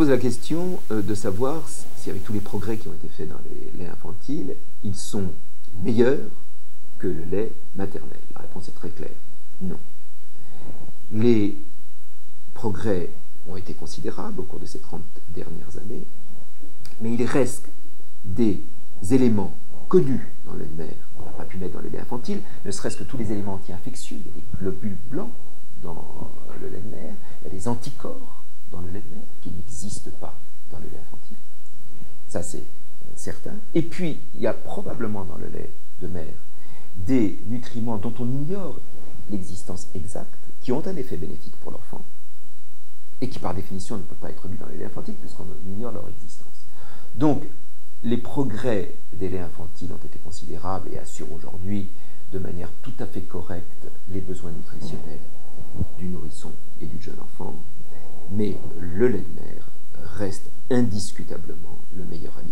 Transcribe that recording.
pose la question de savoir si avec tous les progrès qui ont été faits dans les laits infantiles, ils sont meilleurs que le lait maternel. La réponse est très claire, non. Les progrès ont été considérables au cours de ces 30 dernières années, mais il reste des éléments connus dans le lait de mère qu'on n'a pas pu mettre dans le lait infantile, ne serait-ce que tous les éléments anti-infectieux, il y a des globules blancs dans le lait de mère, il y a des anticorps dans le lait de mère qui n'existent pas dans le lait infantile. Ça, c'est certain. Et puis, il y a probablement dans le lait de mère des nutriments dont on ignore l'existence exacte, qui ont un effet bénéfique pour l'enfant, et qui par définition ne peuvent pas être mis dans les laits infantiles, puisqu'on ignore leur existence. Donc, les progrès des laits infantiles ont été considérables et assurent aujourd'hui de manière tout à fait correcte les besoins nutritionnels du nourrisson et du jeune enfant, mais le lait de mère reste indiscutablement le meilleur aliment.